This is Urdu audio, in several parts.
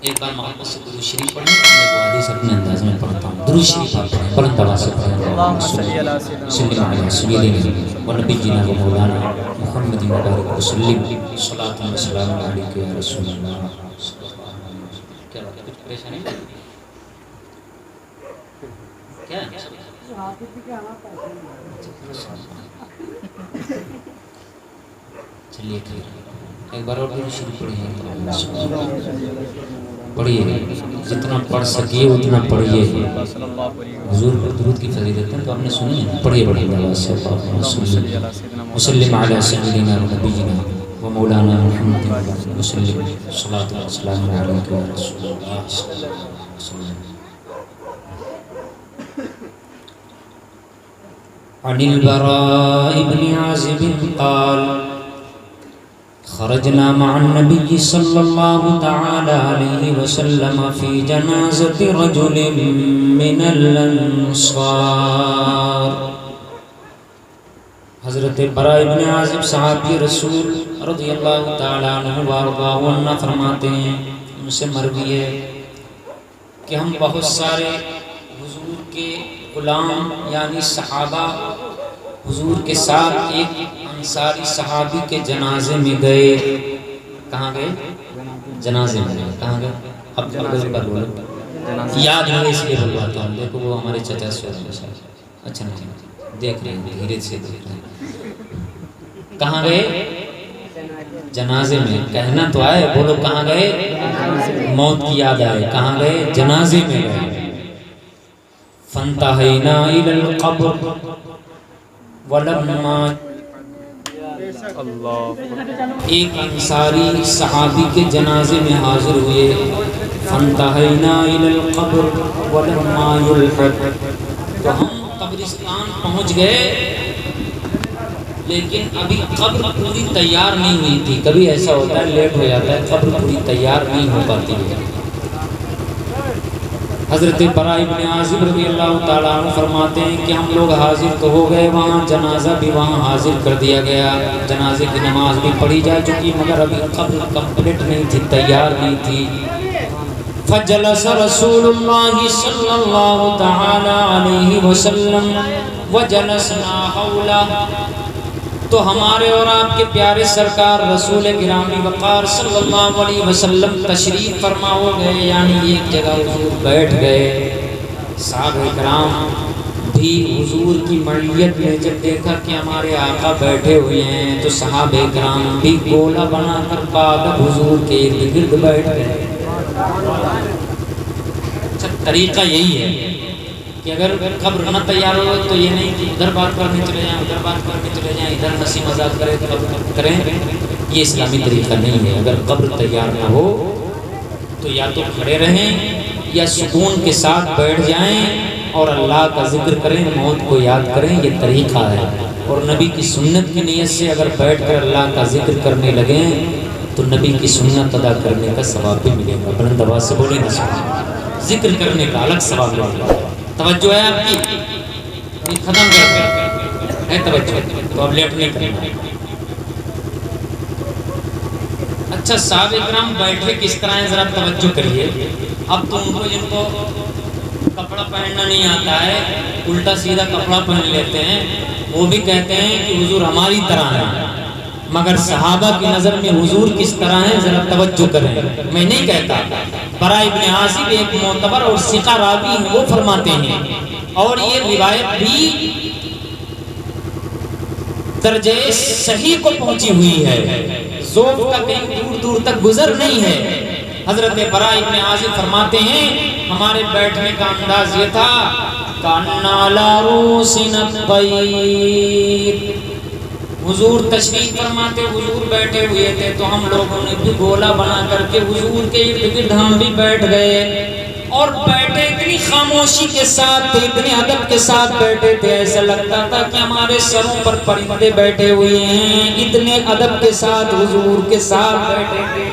ایک بار محبت سے درود شریف پڑھیں، میں وہ حدیث اپنے انداز میں پڑھتا ہوں. درود شریف آپ پڑھیں، بلند آواز سے پڑھیں. اللہم صلی علی سیدنا و نبینا و مولانا محمد مبارک وسلم. صلاۃ و سلام علیک یا رسول اللہ. کیا بات ہے، کچھ پریشانی کیا ہے؟ چلیے ٹھیک، ایک بار اور درود شریف پڑھیے، جتنا پڑھ سکیے اتنا پڑھیے. حضور پر درود کی فضیلت ہے تو آپ نے سنی ہے، پڑھیے بڑی آواز سے. وسلم علی سیدنا و نبینا و مولانا محمد وسلم. صلاۃ و سلام علیک یا رسول اللہ. عن البراء بن عازب قال خرجنا مع النبي صلى الله تعالى عليه وسلم في جنازة رجل من الأنصار. حضرت براء بن عازب صحابی رسول رضی اللہ تعالیٰ عنہ وارضاہ عنہ فرماتے ہیں، ان سے مروی ہے کہ ہم بہت سارے حضور کے غلام یعنی صحابہ حضور کے ساتھ ایک انصاری صحابی کے جنازے میں گئے. کہاں گئے؟ جنازے میں گئے. کہاں گئے؟ اب اگلے بار بولو، یاد ہے اس لیے بلواتا ہوں. دیکھو وہ ہمارے چچا سے اچھا نہیں دیکھ رہے ہیں، دھیرے سے دیکھ رہے ہیں. کہاں گئے؟ جنازے میں. کہنا تو آئے، بولو کہاں گئے؟ موت کی یاد آئے. کہاں گئے؟ جنازے میں گئے. فانتہینا الی القبر ولما ایک انصاری صحابی کے جنازے میں حاضر ہوئے. فانتہینا الی القبر ولما یلحد، تو ہم قبرستان پہنچ گئے لیکن ابھی قبر پوری تیار نہیں ہوئی تھی. کبھی ایسا ہوتا ہے لیٹ ہو جاتا ہے، قبر پوری تیار نہیں ہو پاتی ہے. حضرت براء بن عازب رضی اللہ تعالیٰ عنہ فرماتے ہیں کہ ہم لوگ حاضر تو ہو گئے وہاں، جنازہ بھی وہاں حاضر کر دیا گیا، جنازے کی نماز بھی پڑھی جا چکی، مگر ابھی قبر کمپلیٹ نہیں تھی، تیار نہیں تھی. فجلس رسول اللہ صلی اللہ تعالیٰ علیہ وسلم وجلسنا حولہ، تو ہمارے اور آپ کے پیارے سرکار رسول گرامی وقار صلی اللہ علیہ وسلم تشریف فرما ہو گئے، یعنی ایک جگہ حضور بیٹھ گئے. صحابہ کرام بھی حضور کی معیت میں جب دیکھا کہ ہمارے آقا بیٹھے ہوئے ہیں تو صحابہ کرام بھی گولا بنا کر پادب حضور کے ارد گرد بیٹھ گئے. اچھا طریقہ یہی ہے کہ اگر قبر نہ تیار ہو تو یہ نہیں کہ ادھر بات کرنے چلے جائیں، ادھر بات کرنے چلے جائیں، ادھر ہنسی مذاق کریں، یہ اسلامی طریقہ نہیں ہے. اگر قبر تیار نہ ہو تو یا تو کھڑے رہیں یا سکون کے ساتھ بیٹھ جائیں اور اللہ کا ذکر کریں، موت کو یاد کریں. یہ طریقہ ہے. اور نبی کی سنت کی نیت سے اگر بیٹھ کر اللہ کا ذکر کرنے لگیں تو نبی کی سنت ادا کرنے کا ثواب بھی ملے گا. بلند آواز سے بولیں گے، ذکر کرنے کا الگ ثواب ملے گا. توجہ ہے آپ کی؟ ختم کرتے ہیں توجہ تو اب لیٹ نہیں کرنا. اچھا صحابہ کرام بیٹھے کس طرح ہیں ذرا توجہ کریے. اب تو ان کو جن کو کپڑا پہننا نہیں آتا ہے الٹا سیدھا کپڑا پہن لیتے ہیں، وہ بھی کہتے ہیں کہ حضور ہماری طرح ہیں، مگر صحابہ کی نظر میں حضور کس طرح ہیں ذرا توجہ کریں. میں نہیں کہتا. براء بن عازب ایک معتبر اور ثقہ راوی ہیں، وہ فرماتے ہیں، اور یہ روایت بھی درجہ صحیح کو پہنچی ہوئی ہے، ذوق کا کہیں دور دور تک گزر نہیں ہے. حضرت براء بن عازب فرماتے ہیں ہمارے بیٹھنے کا انداز یہ تھا کَأَنَّ عَلَىٰ رُؤُوسِنَا الطَّيْرُ. حضور تشریف فرماتے، حضور بیٹھے ہوئے تھے تو ہم لوگوں نے بھی گولا بنا کر کے حضور کے ارد گرد ہم بھی بیٹھ گئے، اور بیٹھے اتنی خاموشی کے ساتھ تھے، اتنے ادب کے ساتھ بیٹھے تھے، ایسا لگتا تھا کہ ہمارے سروں پر پرندے بیٹھے ہوئے ہیں. اتنے ادب کے ساتھ حضور کے ساتھ بیٹھے تھے.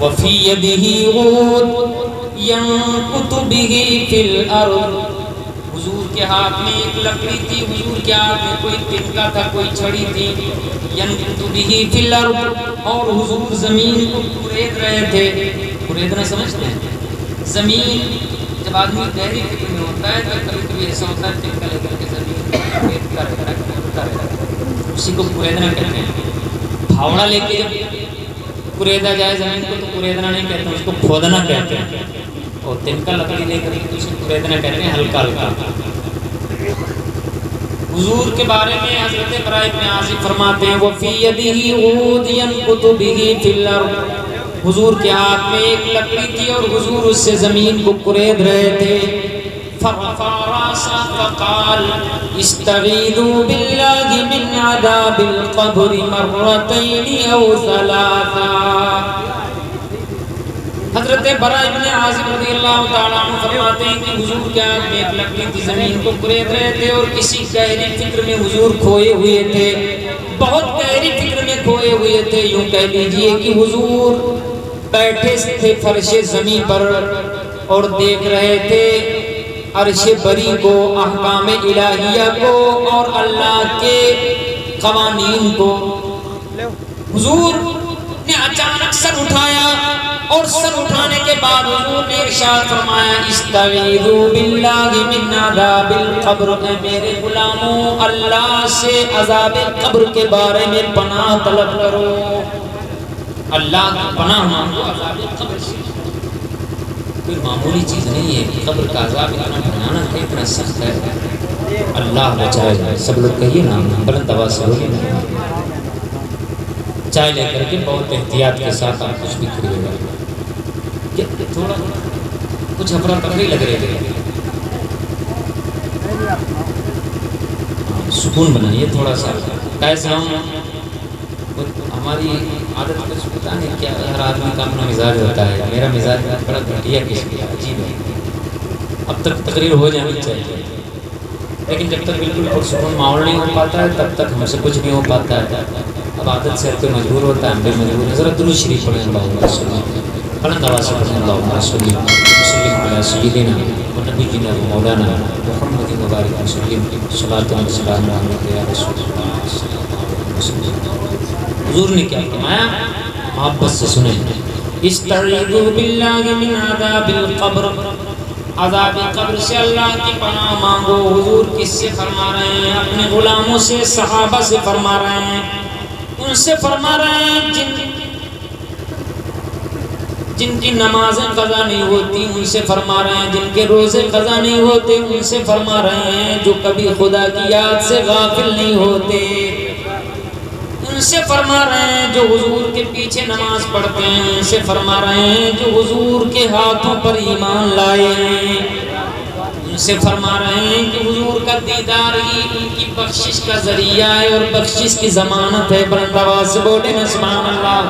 وَفِي يَدِهِ عُودٌ يَنْكُتُ بِهِ فِي الْأَرْضِ. حضور کے ہاتھ میں ایک لکڑی تھی، حضور کے ہاتھ میں کوئی تنکا تھا، کوئی چھڑی تھی، ینکت بہ فی الارض، اور حضور زمین کو کورید رہے تھے۔ کوریدنا سمجھتے ہیں؟ زمین جب آدمی گہری فکر میں ہوتا ہے تو کبھی کبھی ایسا ہوتا ہے تنکا لے کر کے زمین کو کوریدتا رہتا ہے، اسی کو کوریدنا کہتے ہیں۔ پھاوڑا لے کے جب کوریدا جائے زمین کو تو کوریدنا نہیں کہتے ہیں، اس کو کھودنا کہتے ہیں، اور تنکا لکڑی لے کر کے اس کو کوریدنا کہتے ہیں، ہلکا ہلکا۔ حضور کے بارے میں حضرت براء ابن عازب فرماتے ہیں وَفِي يَدِهِ عُودٌ يَنْقُطُ بِهِ فِي الْأَرْضِ، حضور کے ہاتھ میں ایک لکڑی تھی اور حضور اس سے زمین کو کورید رہے تھے۔ فَرَفَعَ رَأْسَهُ فَقَالَ اسْتَعِيذُوا بِاللَّهِ مِنْ عَذَابِ الْقَبْرِ مَرَّتَيْنِ أَوْ ثَلَاثًا۔ حضرت براء ابن عازب رضی اللہ تعالیٰ عنہ فرماتے ہیں کہ حضور کے ہاتھ میں ایک لکڑی تھی، زمین کو کورید رہے تھے اور کسی گہری فکر میں حضور کھوئے ہوئے تھے، بہت گہری فکر میں کھوئے ہوئے تھے۔ یوں کہہ لیجئے کہ حضور بیٹھے تھے فرش زمین پر اور دیکھ رہے تھے عرش بری کو، احکام الہیہ کو اور اللہ کے قوانین کو۔ حضور نے اچانک سر اٹھایا اور سر اٹھانے کے بعد حضور نے ارشاد فرمایا استعیذوا باللہ من عذاب القبر، اے میرے غلاموں اللہ سے عذاب قبر کے بارے میں پناہ طلب کرو، اللہ کی پناہ مانگو عذاب قبر سے۔ کوئی معمولی چیز نہیں ہے، قبر کا عذاب اتنا بھیانک ہے، اتنا سخت ہے، اللہ بچائے۔ سب لوگ کہیے نا بلند آواز سے بولیے نا۔ چائے لے کر کے بہت احتیاط کے ساتھ آپ کچھ بھی کریے گا، تھوڑا کچھ افرا تفری لگ رہے تھے، سکون بنائیے تھوڑا سا۔ کیسے ہماری عادت کچھ پتا نہیں کیا، ہر آدمی کا اپنا مزاج ہوتا ہے، میرا مزاج بڑا گھٹیا کس کا عجیب ہے۔ اب تک تقریر ہو جانی چاہیے، لیکن جب تک بالکل پرسکون ماحول نہیں ہو پاتا ہے تب تک ہم سے کچھ نہیں ہو پاتا ہے۔ اب عادت سے کوئی مجبور ہوتا ہے، ہم بھی مجبور ہیں۔ ذرا درود شریف پڑھیں، اللہم صلی بلند آواز سے پڑھیں، اللہم صلی علی سیدنا و نبینا و مولانا محمد مبارک وسلم، صلاۃ و سلام علیک یا رسول اللہ صلی اللہ علیہ وسلم۔ حضور نے کیا فرمایا؟ محبت سے سنیں، استعیذوا باللہ من عذاب القبر، عذاب قبر سے اللہ کی پناہ مانگو۔ حضور کس سے فرما رہے ہیں؟ اپنے غلاموں سے، صحابہ سے فرما رہے ہیں، ان سے فرما رہے ہیں جن کی نمازیں قضا نہیں ہوتی، ان سے فرما رہے ہیں جن کے روزے قضا نہیں ہوتے، ان سے فرما رہے ہیں جو کبھی خدا کی یاد سے غافل نہیں ہوتے، ان سے فرما رہے ہیں جو حضور کے پیچھے نماز پڑھتے ہیں، ان سے فرما رہے ہیں جو حضور کے ہاتھوں پر ایمان لائے ہیں، ان سے فرما رہے ہیں کہ حضور کا دیدار ہی ان کی بخشش کا ذریعہ ہے اور بخشش کی ضمانت ہے۔ بلند آواز سے بولے نا سبحان اللہ۔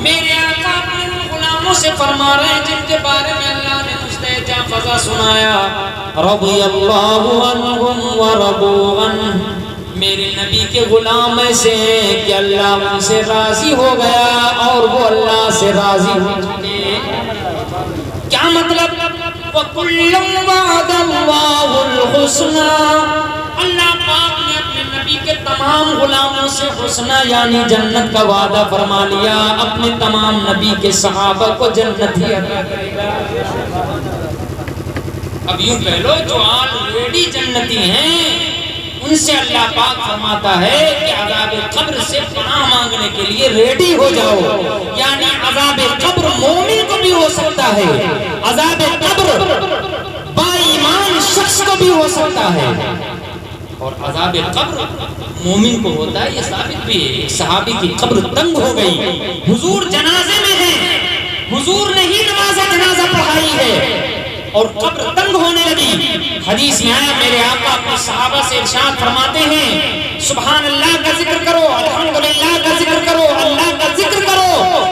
میرے آقا اپنے غلاموں سے فرما رہے ہیں جن کے بارے میں اللہ نے مستحجہ فضا سنایا، رضی اللہ عنہم ورضوا عنہ، میرے نبی کے غلام ایسے ہیں کہ اللہ ان سے راضی ہو گیا اور وہ اللہ سے راضی ہو چکے۔ کیا مطلب؟ وَكُلًّا وَعَدَ اللَّهُ الْحُسْنَى، اللہ پاک نے اپنے نبی کے تمام غلاموں سے حسنہ یعنی جنت کا وعدہ فرما لیا، اپنے تمام نبی کے صحابہ کو جنت ہی عطا کرے گا۔ اب یوں کہہ لو جو آلریڈی جنتی ہیں ان سے اللہ پاک فرماتا ہے کہ عذاب قبر سے پناہ مانگنے کے لیے ریڈی ہو جاؤ، یعنی عذاب قبر مومن کو بھی ہو سکتا ہے، عذاب قبر با ایمان شخص کو بھی ہو سکتا ہے، اور عذاب قبر مومن کو ہوتا ہے، یہ ثابت بھی ہے۔ ایک صحابی کی قبر تنگ ہو گئی، حضور جنازے میں ہیں، حضور نے ہی نماز جنازہ پڑھائی ہے اور قبر تنگ ہونے لگی۔ حدیث میں آیا میرے آقا اپنے صحابہ سے ارشاد فرماتے ہیں سبحان اللہ کا ذکر کرو، الحمدللہ کا ذکر کرو، اللہ کا ذکر کرو،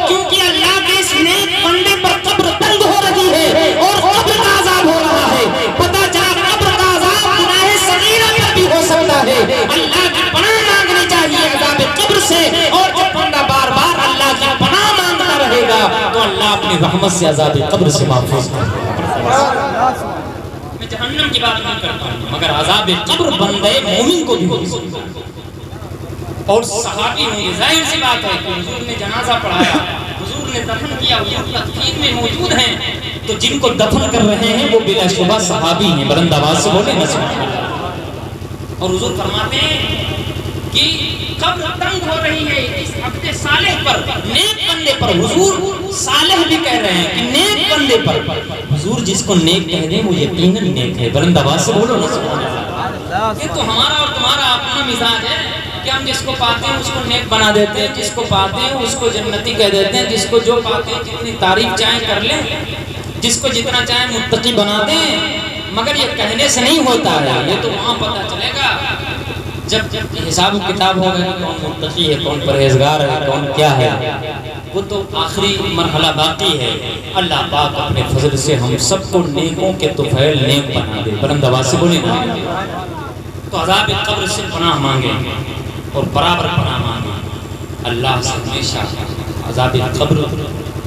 کیونکہ اللہ کے اس نیک بندے پر قبر تنگ ہو رہی ہے اور قبر کا عذاب ہو رہا ہے۔ پتہ چلا قبر کا عذاب گناہ صغیرہ پر بھی ہو سکتا ہے، اللہ کی پناہ مانگنی چاہیے عذاب قبر سے، اور جب بندہ بار بار اللہ کی پناہ مانگتا رہے گا تو اللہ اپنی رحمت سے عذاب قبر سے محفوظ کرے گا۔ میں جہنم کی بات نہیں کرتا ہوں، مگر عذاب قبر بندے مومن کو بھی ہو سکتا ہے۔ اور صحابی ہوں گے، ظاہر سی بات ہے کہ حضور نے جنازہ پڑھایا، حضور نے دفن کیا، حضور تدفین میں موجود ہیں، تو جن کو دفن کر رہے ہیں وہ بلا شبہ صحابی ہیں، بلند آواز سے بولیں نا سبحان اللہ۔ اور حضور فرماتے ہیں کہ قبر تنگ ہو رہی ہے اس عبد صالح پر، نیک بندے پر۔ حضور صالح بھی کہہ رہے ہیں کہ نیک بندے پر۔ حضور جس کو نیک کہہ دیں وہ یقیناً نیک ہے، بلند آواز سے بولو نا سبحان اللہ۔ یہ تو ہمارا اور تمہارا اپنا مزاج ہے کہ ہم جس کو پاتے ہیں اس کو نیک بنا دیتے ہیں، جس کو پاتے ہیں اس کو جنتی کہہ دیتے ہیں، جس کو جو پاتے ہیں جتنی تعریف چاہیں کر لیں، جس کو جتنا چاہیں متقی بنا دیں، مگر یہ کہنے سے نہیں ہوتا ہے، یہ تو وہاں پتہ چلے گا جب حساب و کتاب ہوگا کہ کون متقی ہے، کون پرہیزگار ہے، کون کیا ہے۔ وہ تو آخری مرحلہ باقی ہے۔ اللہ پاک اپنے فضل سے ہم سب کو نیکوں کے طفیل نیک بنا دے، بلند آواز سے بولیں نا۔ تو عذاب قبر سے پناہ مانگیں اور برابر پناہ مانگیں، اللہ سے ہمیشہ عذاب قبر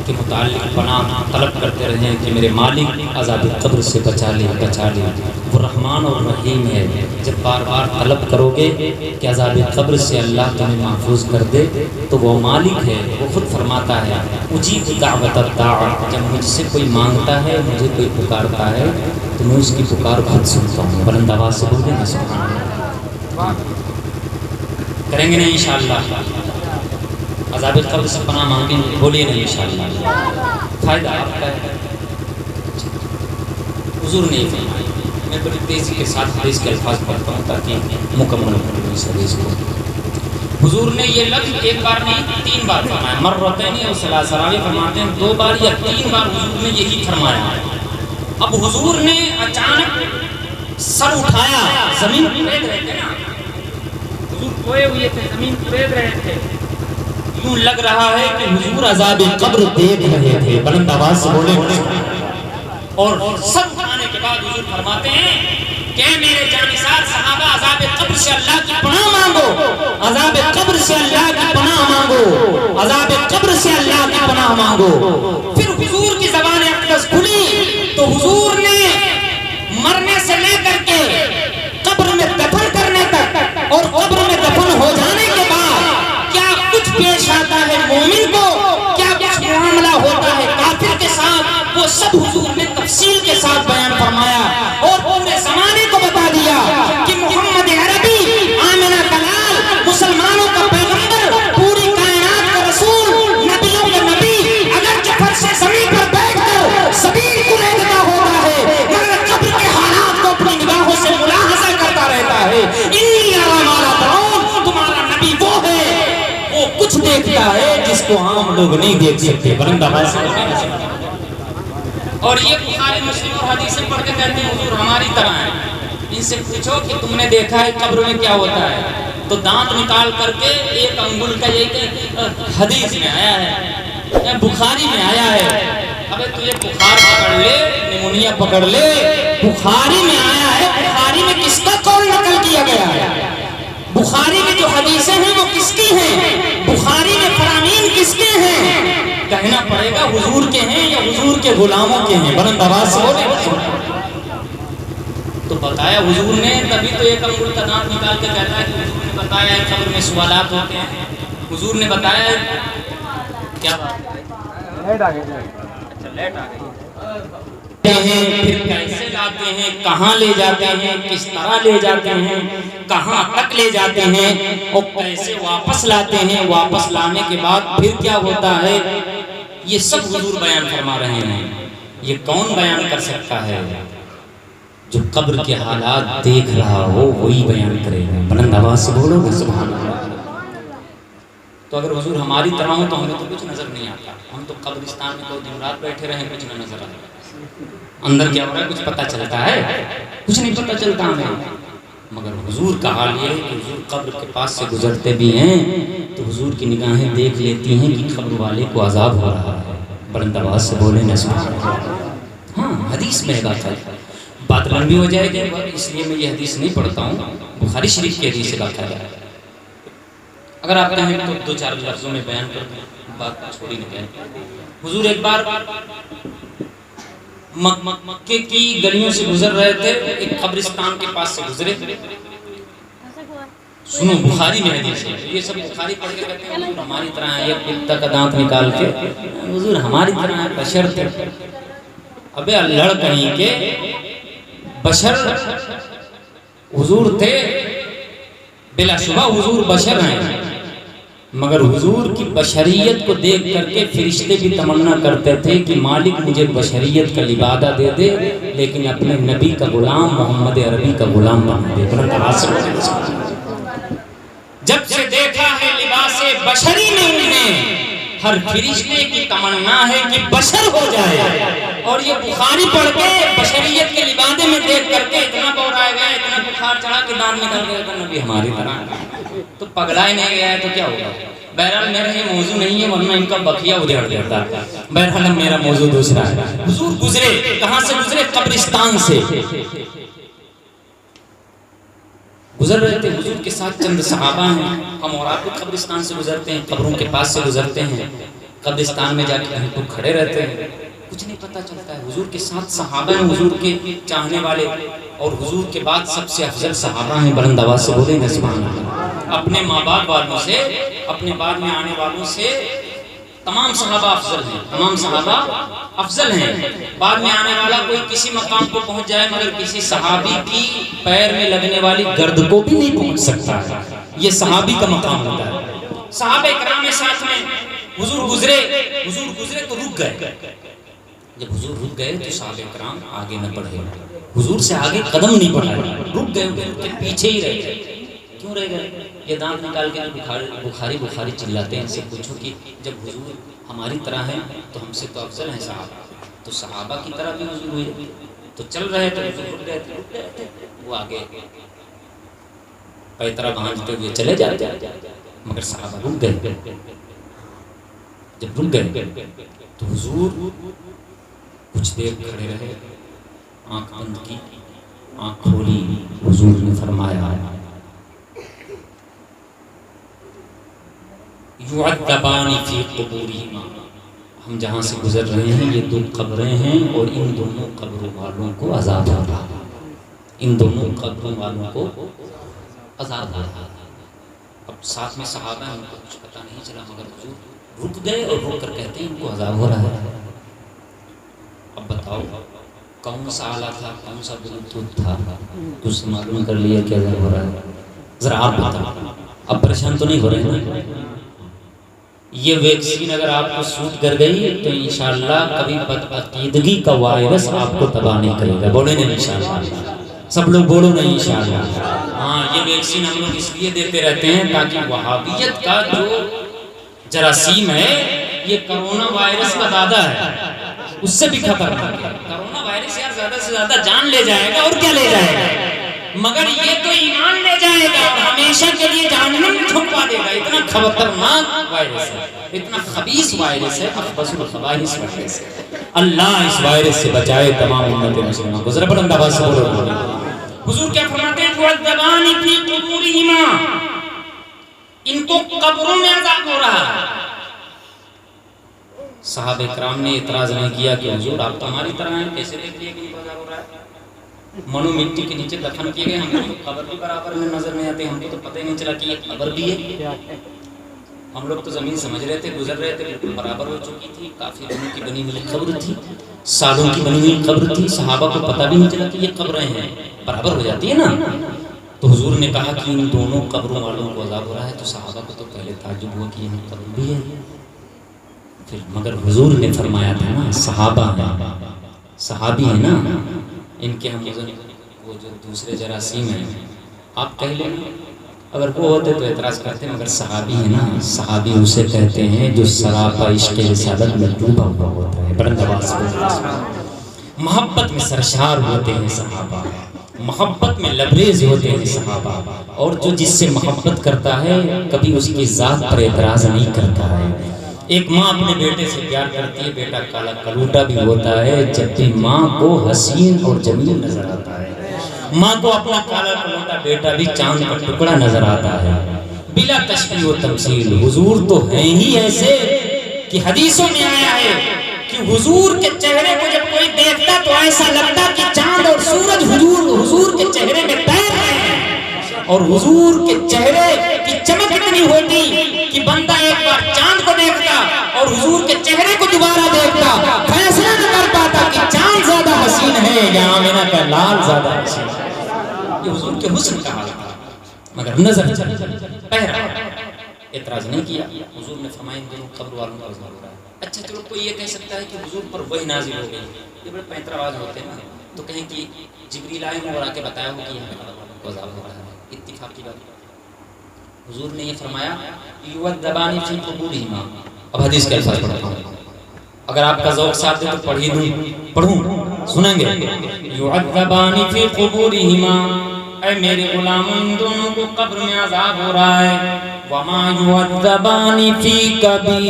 کے متعلق پناہ طلب کرتے رہیں کہ میرے مالک عذاب قبر سے بچا لے بچا لے۔ وہ رحمان اور رحیم ہے، جب بار بار طلب کرو گے کہ عذاب قبر سے اللہ تمہیں محفوظ کر دے تو وہ مالک ہے، وہ خود فرماتا ہے اجیب دعوت الداع، جب مجھ سے کوئی مانگتا ہے، مجھے کوئی پکارتا ہے تو میں اس کی پکار خود سنتا ہوں، بلند آواز سے بولیں نا سبحان اللہ۔ کریں گے نا انشاءاللہ، عذاب قبر سے پناہ مانگیں گے، بولیے نا انشاءاللہ، فائدہ آپ کا ہے۔ حضور نے یہ فرمایا، میں بڑی تیزی کے ساتھ حدیث کے الفاظ پڑھتا ہوں تاکہ مکمل ہو اس حدیث کو۔ حضور نے یہ لفظ ایک بار نہیں 3 بار فرمایا، مرتين او ثلاثا، فرماتے ہیں 2 بار یا 3 بار حضور نے یہی فرمایا۔ اب حضور نے اچانک سر اٹھایا، زمین کھود رہے تھے نا، حضور کھوئے ہوئے تھے، زمین کھود رہے تھے، یوں لگ رہا ہے کہ حضور عذاب قبر دیکھ رہے تھے، بلند آواز سے بولے۔ اور سر اٹھانے کے بعد حضور فرماتے ہیں کہ میرے جانثار صحابہ عذاب قبر سے اللہ کی پناہ مانگو، عذاب قبر سے اللہ کی پناہ مانگو، عذاب قبر سے اللہ کی پناہ مانگو۔ پھر حضور کی زبان اقدس کھلی تو حضور نے مرنے سے لے کر کے قبر میں دفن کرنے تک اور قبر میں دفن ہو جانے کے بعد کیا کچھ پیش آتا ہے مومن کو، کیا کچھ معاملہ ہوتا ہے کافر کے ساتھ، وہ سب حضور نے تفصیل کے ساتھ بیان فرمایا اور پورے زمانے کو بتا دیا کہ محمد عربی آمنہ کلال، مسلمانوں کا پیغمبر، پوری کائنات کا رسول، نبیوں کا نبی، اگر جفر سے زمین پر بیٹھ کر زمین کو دیکھتا ہوتا ہے مگر قبر کے حالات کو اپنی نگاہوں سے ملاحظہ کرتا رہتا ہے۔ انی ارا ما لا ترون، تمہارا نبی وہ ہے، وہ کچھ دیکھتا ہے جس کو عام لوگ نہیں دیکھ سکتے، بلند آواز سے بولیں۔ اور یہ بخاری مسلم اور حدیثیں پڑھ کے کہتے ہیں حضور ہماری طرح ہیں، ان سے پوچھو کہ تم نے دیکھا ہے قبر میں کیا ہوتا ہے، تو دانت نکال کر کے ایک انگل کا یہ کہ حدیث میں آیا ہے، بخاری میں آیا ہے۔ ابے تجھے بخار پکڑ لے، نیمونیا پکڑ لے، بخاری میں آیا ہے، بخاری میں کس کا قول نقل کیا گیا ہے، بخاری میں جو حدیثیں ہیں وہ کس کی ہیں، بخاری میں فرامین کس کے ہیں، کہنا پڑے گا حضور کے ہیں یا حضور کے غلاموں کے ہیں، بلند آواز سے بولیں۔ تو بتایا حضور نے، تبھی تو ایک انگل کا دانت نکال کے کہتا ہے کہ حضور نے بتایا ہے قبر میں سوالات ہوتے ہیں، حضور نے بتایا ہے کیا بات ہے، لیٹ آ گئی، اچھا لیٹ آ گئی، پھر کیسے لاتے ہیں، کہاں لے جاتے ہیں، کس طرح لے جاتے ہیں، کہاں تک لے جاتے ہیں اور کیسے واپس لاتے ہیں، واپس لانے کے بعد پھر کیا ہوتا ہے، یہ سب حضور بیان فرما رہے ہیں۔ یہ کون بیان کر سکتا ہے؟ جو قبر کے حالات دیکھ رہا ہو وہی بیان کرے گا، بلند آواز سے بولو گے سبحان اللہ۔ تو اگر حضور ہماری طرح ہو تو ہمیں تو کچھ نظر نہیں آتا، ہم تو قبرستان میں تو دن رات بیٹھے رہیں، کچھ نہ نظر آتا، اندر کیا ہو رہا ہے کچھ پتہ چلتا ہے، کچھ نہیں پتہ چلتا ہمیں۔ مگر حضور کا حال یہ ہے کہ حضور قبر کے پاس سے گزرتے بھی ہیں تو حضور کی نگاہیں دیکھ لیتی ہیں کہ قبر والے کو عذاب ہو رہا ہے، بلند آواز سے بولیں نا سبحان اللہ۔ ہاں حدیث میں بات ہے، بات لمبی ہو جائے گی اس لیے میں یہ حدیث نہیں پڑھتا ہوں، بخاری شریف کی حدیث سے بات ہے۔ اگر آپ کہیں تو 2-4 لفظوں میں بیان کر دیں، بات چھوڑی نہ جائے۔ حضور ایک بار مکے کی گلیوں سے گزر رہے تھے، ایک قبرستان کے پاس سے گزرے. سنو بخاری میں حدیث ہے، یہ سب بخاری پڑھ کے کہتے ہیں حضور ہماری طرح ہے، ایک کتا کا دانت نکال کے حضور ہماری طرح ہے، بشر تھے. ابے لڑ کہیں کہ بشر حضور تھے، بلا شبہ حضور بشر ہیں، مگر حضور کی بشریت کو دیکھ کر کے فرشتے بھی تمنا کرتے تھے کہ مالک مجھے بشریت کا لبادہ دے دے، لیکن اپنے نبی کا غلام محمد عربی کا غلام بنا دے. جب سے دیکھا ہے لباس بشری میں انہیں، ہر فرشتے کی تمنا ہے کہ بشر ہو جائے. اور یہ بخاری پڑھ کے بشریت کے لبادے میں دیکھ کر کے اتنا بورایا گیا، اتنا بخار چڑھا کہ دان نکل گیا کہ نبی ہماری طرح تو پگلا ہی نہیں گیا ہے تو کیا ہوگا. بہرحال میرا یہ موضوع نہیں ہے، ورنہ ان کا بقیہ ادھیڑ دیتا. بہرحال میرا موضوع دوسرا ہے. حضور گزرے، کہاں سے گزرے؟ قبرستان سے گزر رہے تھے. حضور کے ساتھ چند صحابہ ہیں. ہم اور آپ بھی قبرستان سے گزرتے ہیں، قبروں کے پاس سے گزرتے ہیں، قبرستان میں جا کے کہیں تو کھڑے رہتے ہیں، کچھ نہیں پتہ چلتا ہے. حضور کے ساتھ صحابہ ہیں، حضور کے چاہنے والے، اور حضور کے بعد سب سے افضل صحابہ ہیں. بلند آواز سے بولیں گے سبحان اللہ. اپنے ماں باپ والوں سے، اپنے بعد میں آنے والوں سے تمام صحابہ افضل ہیں، تمام صحابہ افضل ہیں. بعد میں آنے والا کوئی کسی مقام کو پہنچ جائے، مگر کسی صحابی کی پیر میں لگنے والی گرد کو بھی نہیں پہنچ سکتا ہے. یہ صحابی کا مقام ہوتا ہے. صحابہ کرام کے ساتھ میں حضور گزرے تو رک گئے. جب حضور رک گئے تو صحابہ کرام آگے نہ بڑھے، حضور سے آگے قدم نہیں بڑھائے، رک گئے، ان کے پیچھے ہی رہ گئے. کیوں رہ گئے؟ یہ دانت نکال کے بخاری چلاتے ہیں. ان سے پوچھو کہ جب حضور ہماری طرح ہیں تو ہم سے تو افضل ہیں صحابہ، تو صحابہ کی طرح بھی حضور ہوئے تو چل رہے تھے، حضور رک گئے تھے، وہ آگے پیترا بھانجتے ہوئے چلے جاتے، مگر صحابہ رک گئے. جب رک گئے تو حضور کچھ دیر کھڑے رہے، آنکھ بند کی، آنکھ کھولی. حضور نے فرمایا یعذبان فی قبورہما، ہم جہاں سے گزر رہے ہیں یہ دو قبریں ہیں، اور ان دونوں قبروں والوں کو عذاب ہو رہا ہے، ان دونوں قبروں والوں کو عذاب ہو رہا ہے. اب ساتھ میں صحابہ ہیں، ان کو کچھ پتہ نہیں چلا، مگر حضور رک گئے اور رک کر کہتے ہیں ان کو عذاب ہو رہا ہے. اب بتاؤ کون سا آلہ تھا، کون سا بلوٹوتھ تھا، کچھ سے معلوم کر لیا کہ عذاب ہو رہا ہے؟ ذرا آپ بتاؤ. اب پریشان تو نہیں ہو رہے ہیں؟ یہ ویکسین اگر آپ کو سوٹ کر گئی تو انشاءاللہ کبھی بدعقیدگی کا وائرس آپ کو تباہ نہیں کرے گا. بولے نہیں انشاءاللہ، سب لوگ بولو نہیں انشاءاللہ. ہاں یہ ویکسین ہم لوگ اس لیے دیتے رہتے ہیں تاکہ وہابیت کا جو جراثیم ہے، یہ کرونا وائرس کا دادا ہے، اس سے بھی خطرناک ہے. کرونا وائرس یار زیادہ سے زیادہ جان لے جائے گا، اور کیا لے جائے گا، مگر یہ تو ایمان لے جائے گا اور ہمیشہ کے لیے جہنم میں چھپا دے گا. اتنا خطرناک وائرس ہے، اتنا خبیث وائرس ہے، اخبث الخبائث وائرس ہے. اللہ اس وائرس سے بچائے تمام امت مسلمہ کو. ذرا بلند آواز سے بولو. حضور کیا فرماتے ہیں؟ یعذبان فی قبورہما، ان کو قبروں میں عذاب ہو رہا ہے. صحابہ کرام نے اعتراض نہیں کیا کہ حضور آپ تو ہماری طرح ہیں، کیسے دیکھ لیا کہ ان کو عذاب ہو رہا ہے؟ منو مٹی کے نیچے دفن کیے گئے، ہم کو قبر بھی برابر میں نظر نہیں آتے، ہم کو تو پتہ ہی نہیں چلا کہ یہ قبر بھی ہے. ہم لوگ تو زمین سمجھ رہے تھے، گزر رہے تھے، بالکل برابر ہو چکی تھی. کافی دنوں کی بنی ہوئی قبر تھی، سالوں کی بنی ہوئی قبر تھی. صحابہ کو پتہ بھی نہیں چلا کہ یہ قبریں ہیں، برابر ہو جاتی ہے نا. تو حضور نے کہا کہ ان دونوں قبروں والوں کو عذاب ہو رہا ہے. تو صحابہ کو تو پہلے تعجب ہوا کہ یہ قبر بھی ہے. پھر مگر حضور نے فرمایا تھا نا، صحابہ ہیں، صحابی ہیں نا، ان کے ہم وہ جو دوسرے جراثیم ہیں آپ کہہ لیں، اگر وہ ہوتے تو اعتراض کرتے، مگر صحابی ہیں نا. صحابی اسے کہتے ہیں جو سراپا عشق رسالت میں ڈوبا ہوا ہوتا ہے. بلند آواز سے محبت میں سرشار ہوتے ہیں صحابہ، محبت میں لبریز ہوتے ہیں صحابہ. اور جو جس سے محبت کرتا ہے کبھی اس کی ذات پر اعتراض نہیں کرتا ہے. ایک ماں اپنے بیٹے سے پیار کرتی ہے، بیٹا کالا کلوٹا بھی ہوتا ہے جب بھی ماں کو حسین اور جمیل نظر آتا ہے. ماں کو اپنا کالا کلوٹا بیٹا بھی چاند کا ٹکڑا نظر آتا ہے، بلا تشبیہ و تمثیل. حضور تو ہیں ہی ایسے کہ حدیثوں میں آیا ہے کہ حضور کے چہرے کو جب کوئی دیکھتا تو ایسا لگتا کہ چاند اور سورج حضور کے چہرے میں تیر رہے ہیں، اور حضور کے چہرے کی چمک اتنی ہوتی کہ بندہ ایک بار چاند کو دیکھتا اور حضور کے چہرے کو دوبارہ دیکھتا، فیصلہ نہ کر پاتا کہ چاند زیادہ حسین ہے یا آمنہ کا لال زیادہ حسین ہے۔ یہ حضور کے حسن کا حال تھا، مگر نظر پہرا اعتراض نہیں کیا۔ حضور نے فرمایا ان دونوں قبر والوں کا عذاب ہو رہا ہے۔ اچھا چلو کوئی یہ کہہ سکتا ہے کہ حضور پر وحی نازل ہو گئی، یہ بڑے پینتراواز ہوتے ہیں نا، تو کہیں کہ جبریل آئے اور آ کے بتایا ہو کہ یہاں قبر والوں کو عذاب ہو رہا ہے، اتفاق کی بات۔ حضور نے یہ فرمایا یعذبان فی قبورہما، اب حدیث کے الفاظ پڑھتا ہوں، اگر آپ کا ذوق ساتھ دے تو پڑھوں سنیں گے۔ یعذبان فی قبورہما، اے میرے غلاموں ان دونوں کو قبر میں عذاب ہو رہا ہے۔ وما یعذبان فی کبیر،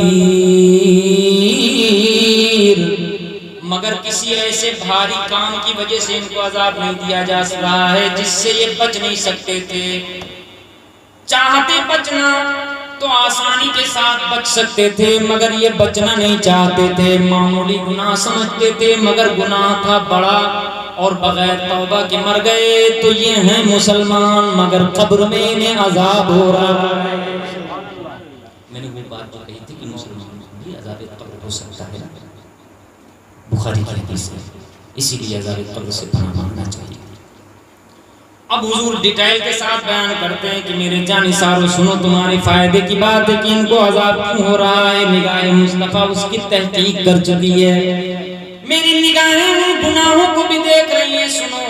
مگر کسی ایسے بھاری کام کی وجہ سے ان کو عذاب نہیں دیا جا رہا ہے جس سے یہ بچ نہیں سکتے تھے۔ چاہتے بچنا تو آسانی کے ساتھ بچ سکتے تھے، مگر یہ بچنا نہیں چاہتے تھے، معمولی گناہ سمجھتے تھے مگر گناہ تھا بڑا، اور بغیر توبہ کے مر گئے تو یہ ہیں مسلمان مگر قبر میں انہیں عذاب ہو رہا ہے۔ میں نے وہ بات جو کہی تھی کہ مسلمان بھی عذاب قبر ہو سکتا ہے، بخاری کی حدیث ہے، اسی لیے عذاب قبر سے پناہ مانگنا چاہیے۔ اب حضور ڈیٹیل کے ساتھ بیان کرتے ہیں کہ میرے جانثارو سنو، تمہارے فائدے کی بات ہے کہ ان کو عذاب کیوں ہو رہا ہے۔ نگاہ مصطفیٰ اس کی تحقیق کر چکی ہے، میری نگاہیں ان گناہوں کو بھی دیکھ رہی ہیں۔ سنو،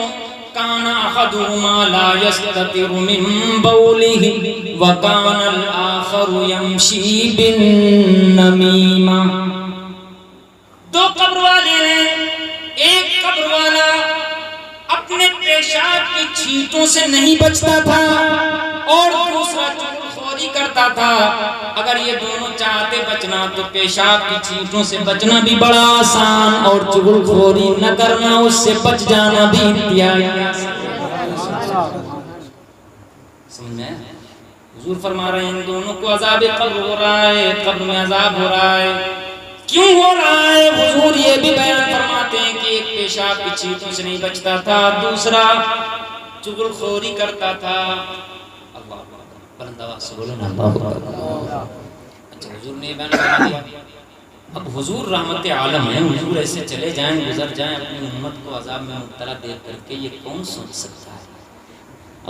کان احدہما لا یستتر من بولہ وکان الآخر یمشی بالنمیمہ۔ دو قبر والے ہیں، ایک قبر والا اپنے پیشاب کی چھینٹوں سے نہیں بچتا تھا اور دوسرا چغلخوری کرتا تھا۔ اگر یہ دونوں چاہتے بچنا تو پیشاب کی چھینٹوں سے بچنا بھی بڑا آسان، اور چغلخوری نہ کرنا، اس سے بچ جانا بھی انتہائی آسان۔ سمجھ میں حضور فرما رہے ہیں ان دونوں کو عذاب قبر ہو رہا ہے، قبر میں عذاب ہو رہا ہے۔ کیوں ہو رہا ہے؟ حضور یہ بھی بیان فرماتے ہیں کہ ایک پیشاب کی چھینٹوں سے نہیں بچتا تھا، دوسرا چغلخوری کرتا تھا۔ اللہ بلند آواز سے بولو نا اللہ اکبر۔ اچھا حضور نے بیان فرما دیا۔ اب حضور رحمت عالم ہے، حضور ایسے چلے جائیں گزر جائیں اپنی امت کو عذاب میں مبتلا دیکھ کر کے، یہ کون سوچ سکتا ہے؟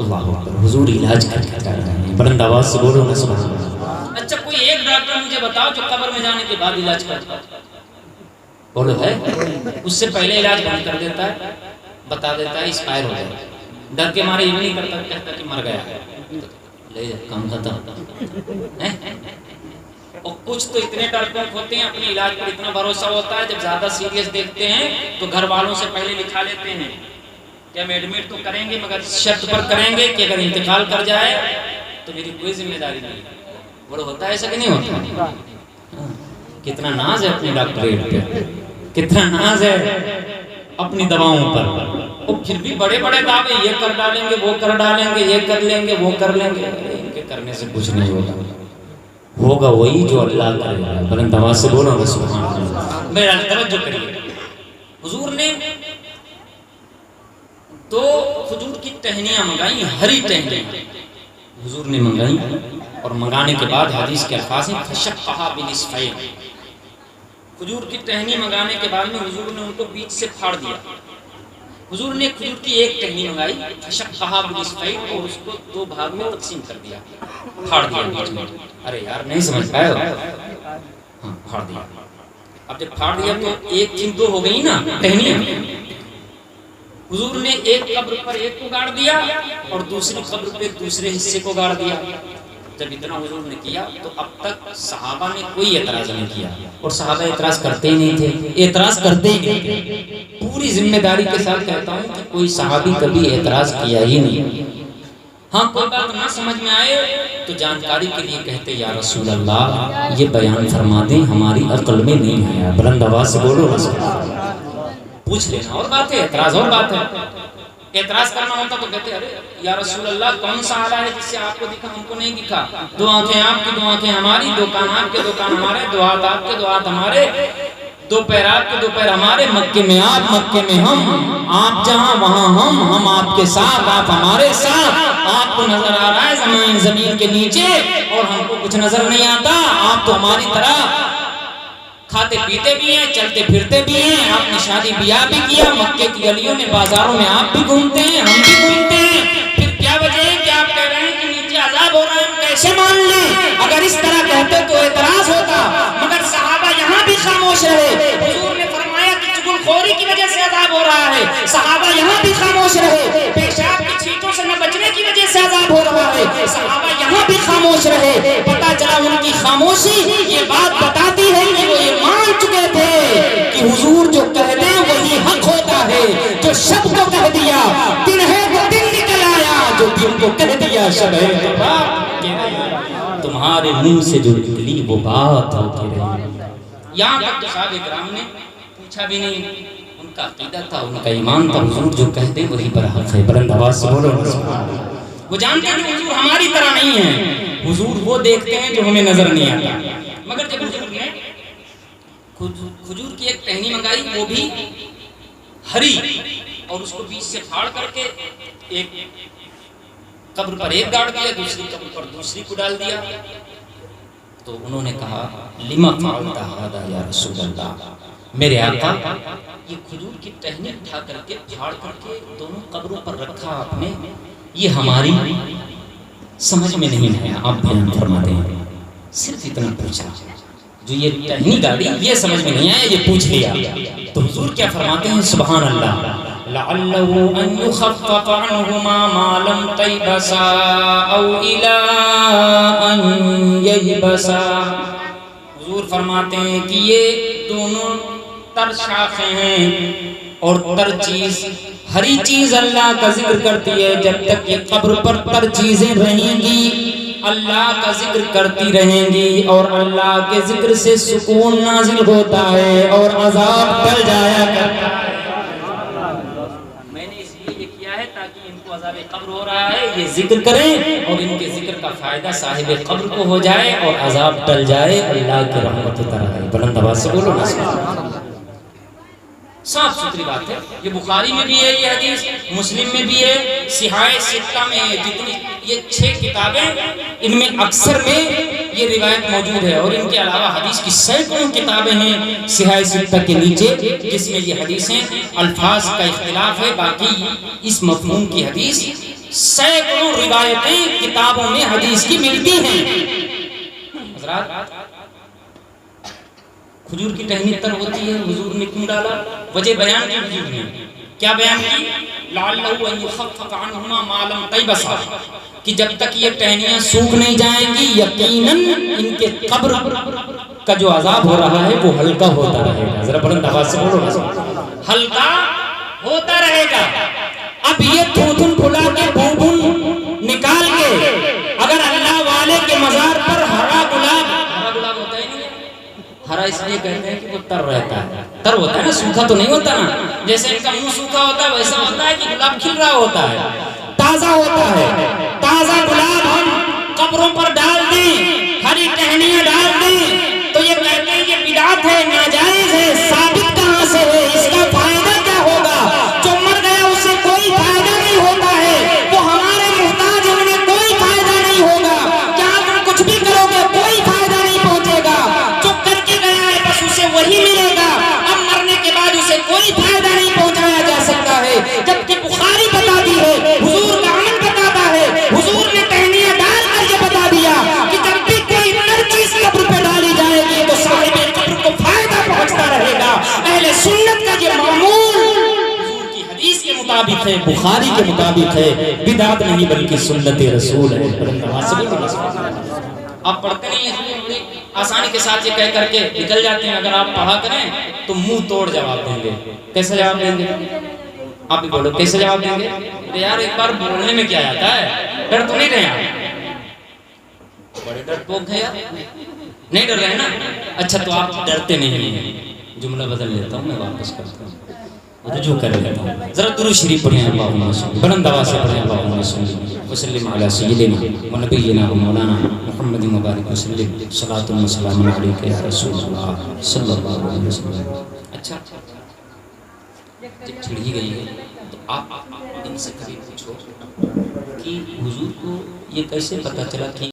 اللہ اکبر، حضور علاج کر کے جا رہے ہیں، بلند آواز سے بولو نا سبحان اللہ۔ اچھا کوئی ایک ڈاکٹر مجھے بتاؤ جو قبر میں جانے کے بعد علاج کرتا ہے؟ بولو ہے؟ اس سے پہلے علاج بند کر دیتا ہے، بتا دیتا ہے اسپائر ہو گیا، ڈر کے مارے یہ نہیں کرتا، کہتا کہ مر گیا ہے، لے جا کام ختم۔ اور کچھ تو اتنے ڈرپوک ہوتے ہیں، اپنے علاج پر اتنا بھروسہ ہوتا ہے، جب زیادہ سیریس دیکھتے ہیں تو گھر والوں سے پہلے لکھا لیتے ہیں کہ ہم ایڈمٹ تو کریں گے مگر شرط پر کریں گے کہ اگر انتقال کر جائے تو میری کوئی ذمہ داری نہیں۔ بڑا ہوتا ہے ایسا کہ نہیں ہوتا؟ کتنا ناز ہے اپنے ڈاکٹریٹ پہ، کتنا ناز ہے اپنی دواؤں پر، اور پھر بھی بڑے بڑے دعوے، یہ کر ڈالیں گے وہ کر ڈالیں گے، یہ کر لیں گے وہ کر لیں گے۔ ان کے کرنے سے کچھ نہیں ہوگا، ہوگا وہی جو اللہ کرے گا۔ بلند آواز سے بولو سبحان اللہ۔ میرا توجہ کریے، حضور نے دو کھجور کی ٹہنیاں منگائی، ہری ٹہنیاں حضور نے منگائی، اور منگانے کے بعد حدیث کے الفاظ ہیں فشقھا بنصفین۔ کھجور کی ٹہنی منگانے کے بعد میں حضور نے ان کو بیچ سے پھاڑ دیا۔ حضور نے کھجور کی ایک ٹہنی منگائی، فشقھا بنصفین، اور اس کو دو بھاگ میں تقسیم کر دیا، پھاڑ دیا بیچ میں۔ ارے یار نہیں سمجھ پائے ہو؟ ہاں پھاڑ دیا۔ اب جب پھاڑ دیا تو ایک تھی دو ہو گئی نا ٹہنیاں۔ حضور نے ایک قبر پر ایک کو گاڑ دیا اور دوسری قبر پہ دوسرے حصے کو گاڑ دیا۔ جب اتنا حضور نے کیا تو اب تک صحابہ نے کوئی اعتراض نہیں کیا، اور صحابہ اعتراض کرتے ہی نہیں تھے، اعتراض کرتے ہی نہیں تھے۔ پوری ذمہ داری کے ساتھ کہتا ہوں کہ کوئی صحابی کبھی اعتراض کیا ہی نہیں۔ ہاں کوئی بات نہ سمجھ میں آئے تو جانکاری کے لیے کہتے یا رسول اللہ یہ بیان فرما دیں، ہماری عقل میں نہیں ہے۔ بلند آواز سے بولو رسول اللہ۔ پوچھ لینا اور بات ہے، اعتراض اور بات ہے۔ اعتراض کرنا ہوتا تو کہتے ارے یا رسول اللہ کون سا آلہ ہے جس سے آپ کو دکھا ہم کو نہیں دکھا؟ دو آنکھیں آپ کی دو آنکھیں ہماری، دو کان آپ کے دو کان ہمارے، دو ہاتھ آپ کے دو ہاتھ ہمارے، دوپہر آپ کے دوپہر ہمارے، مکے میں آپ مکے میں ہم، آپ جہاں وہاں ہم آپ کے ساتھ آپ ہمارے ساتھ، آپ کو نظر آ رہا ہے زمین کے نیچے اور ہم کو کچھ نظر نہیں آتا. آپ تو ہماری طرح کھاتے پیتے بھی ہیں، چلتے پھرتے بھی ہیں، آپ نے شادی بیاہ بھی کیا، مکے کی گلیوں میں بازاروں میں آپ بھی گھومتے ہیں، ہم بھی گھومتے ہیں. پھر کیا وجہ ہے کہ آپ کہہ رہے ہیں کہ نیچے عذاب ہو رہا ہے؟ ہم کیسے مان لیں؟ اگر اس طرح کہتے تو اعتراض ہوتا، مگر صحابہ یہاں بھی خاموش رہے. حضور نے فرمایا کہ چغل خوری کی وجہ سے عذاب ہو رہا ہے، صحابہ یہاں بھی خاموش رہے. پیشاب کی چھینٹوں سے نہ بچنے کی وجہ سے عذاب ہو رہا ہے، صحابہ یہاں بھی خاموش رہے. پتہ چلا ان کی خاموشی یہ بات بتاتی ہے کہ وہ یہ مان چکے تھے کہ حضور جو کہہ دیں وہی حق ہوتا ہے. جو شب کو کہہ دیا دن ہے وہ دن نکل آیا، جو دن کو کہہ دیا شب ہے تو رات کہہ رہی. تمہارے منہ سے جو نکلی وہ بات ہوتی رہی. یہاں تک تو صحابہ کرام نے پوچھا بھی نہیں، ان کا عقیدہ تھا، ان کا ایمان تھا، حضور جو کہہ دیں وہی پر حق ہے. بلند آواز سے بولو سبحان اللہ. وہ جانتے ہیں کہ حضور ہماری طرح نہیں ہے، حضور وہ دیکھتے ہیں جو ہمیں نظر نہیں آتا. مگر جب حضور نے کھجور کی ایک ٹہنی منگائی، وہ بھی ہری، اور اس کو بیچ سے پھاڑ کر کے ایک قبر پر ایک گاڑ دیا، دوسری قبر پر دوسری کو ڈال دیا، تو انہوں نے کہا لما فعلت ھذا یا رسول اللہ، میرے آقا یہ کھجور کی ٹہنی اٹھا کر کے پھاڑ کر کے دونوں قبروں پر رکھا آپ نے، یہ ہماری سمجھ میں نہیں ہے، آپ بیان فرماتے ہیں. صرف اتنا پوچھا، جو یہ ٹہنی گاڑی یہ سمجھ میں نہیں آیا، یہ پوچھ لیا. تو حضور کیا فرماتے ہیں سبحان اللہ، لعلہ ان یخفف عنہما ما لم تیبسا او الى ان ییبسا. حضور فرماتے ہیں کہ یہ دونوں تر شاخیں ہیں، اور تر چیز ہری چیز اللہ کا ذکر کرتی ہے. جب تک یہ قبر پر تر چیزیں رہیں گی اللہ کا ذکر کرتی رہیں گی، اور اللہ کے ذکر سے سکون نازل ہوتا ہے اور عذاب ٹل جایا کرتا ہے. میں نے اس لیے یہ کیا ہے تاکہ ان کو عذاب قبر ہو رہا ہے یہ ذکر کریں، اور ان کے ذکر کا فائدہ صاحب قبر کو ہو جائے اور عذاب ٹل جائے، اللہ کی رحمت طرح ہے. بلند آواز سے بولو نا. صاف ستھری بات ہے. یہ بخاری میں بھی ہے یہ حدیث، مسلم میں بھی ہے، صحاح ستہ میں ہے. جتنی یہ 6 کتابیں ان میں اکثر میں یہ روایت موجود ہے، اور ان کے علاوہ حدیث کی سینکڑوں کتابیں ہیں صحاح ستہ کے نیچے جس میں یہ حدیثیں الفاظ کا اختلاف ہے. باقی اس مفہوم کی حدیث سینکڑوں روایتیں کتابوں میں حدیث کی ملتی ہیں. حضرات کھجور کی ٹہنی تر ہوتی ہے، حضور نے کیوں ڈالا؟ وجہ بیان کی حضور نے کیا بیان کی؟ لعلہ ان یخفف عنہما ما لم تیبسا، کہ جب تک یہ ٹہنیاں سوکھ نہیں جائیں گی یقیناً ان کے قبر کا جو عذاب ہو رہا ہے وہ ہلکا ہوتا رہے گا. ذرا بلند آواز سے بولو نا، ہلکا ہوتا رہے گا. اب یہ تھوتن پھلا کے بھون نکال کے اگر اللہ والے کے مزار پر ہرا گلاب ہوتا ہے نہیں، ہرا اس لیے کہتے ہیں کہ وہ تر رہتا ہے. تر ہوتا ہے نا، سوکھا تو نہیں ہوتا نا. جیسے ان کا منہ سوکھا ہوتا ہے ویسا ہوتا ہے کہ گلاب کھل رہا ہوتا ہے، تازہ ہوتا ہے. تازہ گلاب ہم قبروں پر ڈال دیں، ہری ٹہنیاں ڈال دیں تو یہ کہتے ہیں یہ بدعت ہے، ناجائز ہے. ثابت کہاں سے ہے؟ اس کا فائدہ کیا ہوگا؟ جو مر گیا اسے کوئی فائدہ نہیں ہوتا ہے، وہ ہمارے محتاج انہیں کوئی فائدہ نہیں ہوگا. کیا تم کچھ بھی کرو گے کوئی فائدہ نہیں پہنچے گا. جو کر کے گیا ہے بس اسے وہی ملے گا. اب مرنے کے بعد اسے کوئی فائدہ نہیں پہنچایا جا سکتا ہے. جبکہ بخاری بتاتی ہے، حضور کا عمل بتاتا ہے. حضور نے ٹہنیاں ڈال کر یہ بتا دیا کہ جب بھی کوئی نر چیز قبر پہ ڈالی جائے گی تو صاحب قبر کو فائدہ پہنچتا رہے گا. اہل سنت کا یہ معمول حضور کی حدیث کے مطابق ہے، بخاری کے مطابق ہے، بدعت نہیں بلکہ سنت رسول ہے. آپ پڑھتے نہیں ہیں، بڑی آسانی کے ساتھ یہ کہہ کر کے نکل جاتے ہیں. اگر آپ پڑھا کریں تو منہ توڑ جواب دیں گے. کیسے جواب دیں گے؟ آپ بھی بولو کیسے جواب دیں گے؟ یار ایک بار بولنے میں کیا آتا ہے، ڈر تو نہیں رہے آپ؟ بڑے ڈر پوک ہے یار، نہیں ڈر رہے نا. اچھا تو آپ ڈرتے نہیں ہیں. جملہ بدل لیتا ہوں میں، واپس کرتا ہوں. رجوع کر لیتا ہوں. ذرا درود شریف پڑھیں اللہم صلی، بلند آواز سے پڑھیں اللہم صلی وسلم علی سیدنا و نبینا و مولانا محمد مبارک وسلم صلاۃ و سلام علیک یا رسول اللہ صلی اللہ علیہ وسلم. اچھا جب چھڑی گئی ہے تو آپ ان سے کبھی پوچھو کہ حضور کو یہ کیسے پتہ چلا کہ